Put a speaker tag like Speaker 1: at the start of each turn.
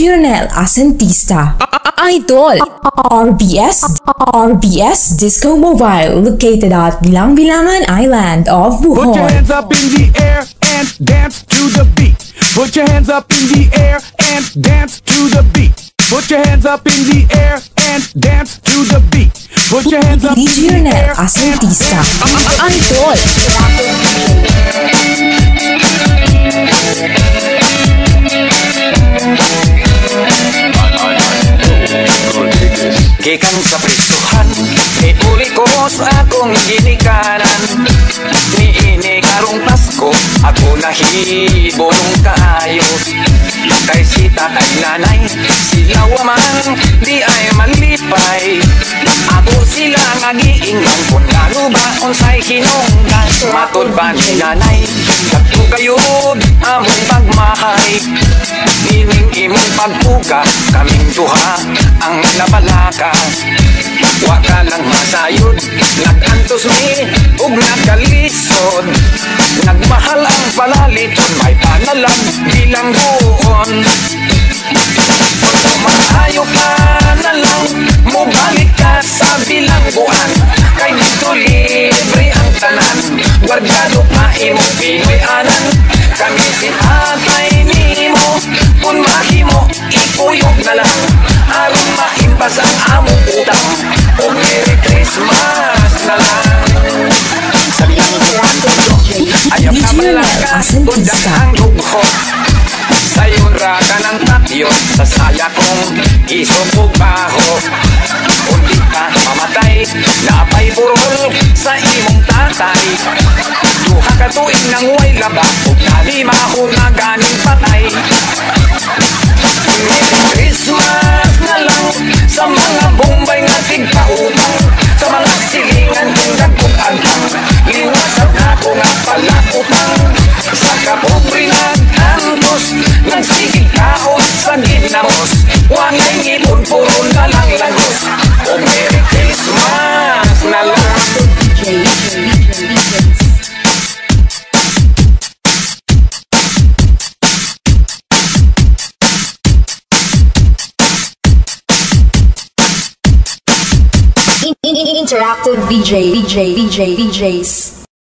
Speaker 1: Ronel Asentista. Idol. RBS Disco Mobile, located at Bilang-Bilangan Island of Bohol.
Speaker 2: Put your hands up in the air and dance to the beat. Put your hands up in the air and dance to the beat. Put your hands up in the air and dance to the beat. Put your hands up in the
Speaker 1: Ronel
Speaker 2: air.
Speaker 1: Asentista. Idol.
Speaker 3: Gikan sa prisuhan, niuli ko sa akong ginikanan. Niini karong Pasko, ako nahibong kaayo. Kay sita kay nanay, sila waman, di ay malipay. Ako sila nga giingnan, kung lalo ba unsay hinungdan. Matod ba ni nanay, katlo kayod among pagmahay. Nining imong pagpuga, kaming duha ang nabalaka. Wa ka lang masayod, nagantos mi ug nagkalisod. Nagmahal ang palaliton, may panalag bilang buon. Maayo ka na lang, mubalik ka sa bilangguan. Kay dito libre ang tanan, guardado pa imong Pinoy-anan. Kami si atay nimo, kung mahimo ikuyog na lang. Aron maimbas ang among utang, o Merry Christmas na lang. Sa bilangguan, ayaw ka malaga, tundak ang lughot. Sayon ra ka ng tatyo, sa saya kong isubog baho. Kung di ka mamatay, naapay burol sa imong tatay. Duha ka tuig nang way laba, ug nalima ko na ganing patay. Merry Christmas na lang sa mga bombay nga tigpautang, sa mga silingan kong dagkong agang. Liwasat na ko nga pala utang, sa kapobre nag-antos, nagsigig kaos sa ginamos. Wangay ngipon, puro na lang lagos. O Merry Christmas na lang.
Speaker 1: Interactive DJs.